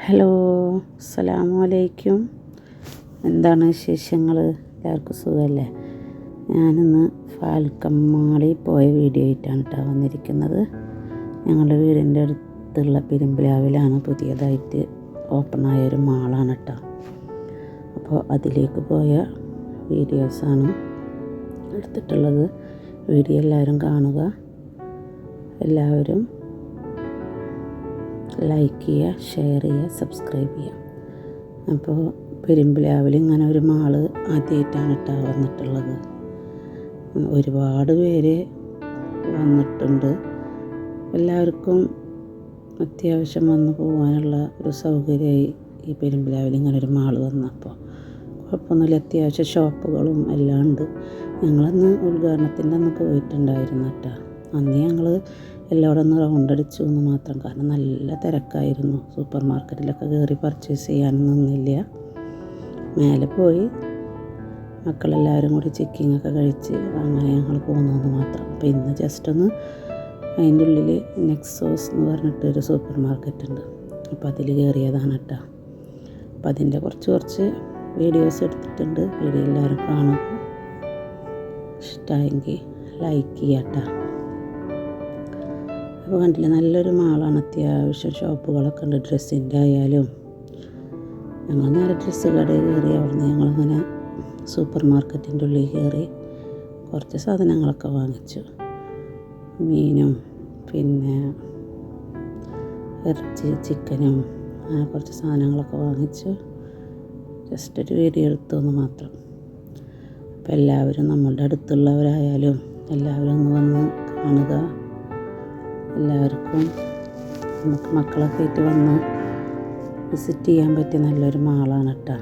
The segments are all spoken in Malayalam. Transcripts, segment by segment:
ഹലോ, അസ്സലാമു അലൈക്കും. എന്താണ് വിശേഷങ്ങൾ? എല്ലാവർക്കും സുഖമല്ലേ? ഞാനിന്ന് ഫാൽക്കൺ മാളിൽ പോയ വീഡിയോ ആയിട്ടാണ് കേട്ടോ വന്നിരിക്കുന്നത്. ഞങ്ങളുടെ വീടിൻ്റെ അടുത്തുള്ള പെരുമ്പിലാവിലാണ് പുതിയതായിട്ട് ഓപ്പണായ ഒരു മാളാണ് കേട്ടോ. അപ്പോൾ അതിലേക്ക് പോയ വീഡിയോസാണ് എടുത്തിട്ടുള്ളത്. വീഡിയോ എല്ലാവരും കാണുക, എല്ലാവരും ലൈക്ക് ചെയ്യുക, ഷെയർ ചെയ്യുക, സബ്സ്ക്രൈബ് ചെയ്യുക. അപ്പോൾ പെരുമ്പിലാവിൽ ഇങ്ങനെ ഒരു മാള് ആദ്യമായിട്ടാണ് കേട്ടോ വന്നിട്ടുള്ളത്. ഒരുപാട് പേര് വന്നിട്ടുണ്ട്. എല്ലാവർക്കും അത്യാവശ്യം വന്ന് പോകാനുള്ള ഒരു സൗകര്യമായി ഈ പെരുമ്പിലാവിൽ ഇങ്ങനെ ഒരു മാള് വന്നപ്പോൾ. കുഴപ്പമൊന്നുമില്ല, അത്യാവശ്യം ഷോപ്പുകളും എല്ലാം ഉണ്ട്. ഞങ്ങളന്ന് ഉദ്ഘാടനത്തിൻ്റെ അന്ന് പോയിട്ടുണ്ടായിരുന്നു കേട്ടോ. അന്ന് ഞങ്ങൾ എല്ലാവരും ഒന്ന് റൗണ്ട് അടിച്ചു എന്ന് മാത്രം. കാരണം നല്ല തിരക്കായിരുന്നു. സൂപ്പർ മാർക്കറ്റിലൊക്കെ കയറി പർച്ചേസ് ചെയ്യാനൊന്നും നിന്നില്ല. മേലെ പോയി മക്കളെല്ലാവരും കൂടി ചെക്കിങ്ങൊക്കെ കഴിച്ച് അങ്ങനെ ഞങ്ങൾ പോകുന്നതെന്ന് മാത്രം. അപ്പോൾ ഇന്ന് ജസ്റ്റ് ഒന്ന് അതിൻ്റെ ഉള്ളിൽ നെക്സോസ് എന്ന് പറഞ്ഞിട്ടൊരു സൂപ്പർ മാർക്കറ്റ് ഉണ്ട്. അപ്പോൾ അതിൽ കയറിയതാണ് കേട്ടോ. അപ്പോൾ അതിൻ്റെ കുറച്ച് വീഡിയോസ് എടുത്തിട്ടുണ്ട്. വീഡിയോ എല്ലാവരും കാണുക, ഇഷ്ടമായെങ്കിൽ ലൈക്ക് ചെയ്യാം കേട്ടോ. അപ്പോൾ കണ്ടില്ല, നല്ലൊരു മാളാണ്. അത്യാവശ്യം ഷോപ്പുകളൊക്കെ ഉണ്ട്, ഡ്രസ്സിൻ്റെ ആയാലും. ഞങ്ങൾ നേരെ ഡ്രസ്സ് കടയിൽ കയറി. അവിടുന്ന് ഞങ്ങളങ്ങനെ സൂപ്പർ മാർക്കറ്റിൻ്റെ ഉള്ളിൽ കയറി കുറച്ച് സാധനങ്ങളൊക്കെ വാങ്ങിച്ചു. മീനും പിന്നെ ഇറച്ചി, ചിക്കനും അങ്ങനെ കുറച്ച് സാധനങ്ങളൊക്കെ വാങ്ങിച്ചു. ജസ്റ്റ് ഒരു വീഡിയോ എടുത്തു എന്ന് മാത്രം. അപ്പോൾ എല്ലാവരും നമ്മളുടെ അടുത്തുള്ളവരായാലും എല്ലാവരും ഒന്ന് വന്ന് കാണുക. എല്ലാവർക്കും നമുക്ക് മക്കളൊക്കെ ആയിട്ട് വന്ന് വിസിറ്റ് ചെയ്യാൻ പറ്റിയ നല്ലൊരു മാളാണ് കേട്ടോ.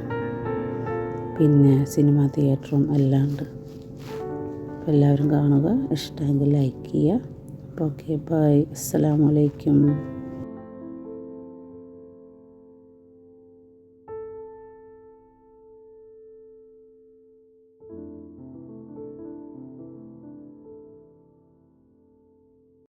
പിന്നെ സിനിമ തിയേറ്ററും എല്ലാം ഉണ്ട്. അപ്പോൾ എല്ലാവരും കാണുക, ഇഷ്ടമെങ്കിൽ ലൈക്ക് ചെയ്യുക. അപ്പോൾ ഓക്കെ, ബൈ, അസ്സലാമു അലൈക്കും.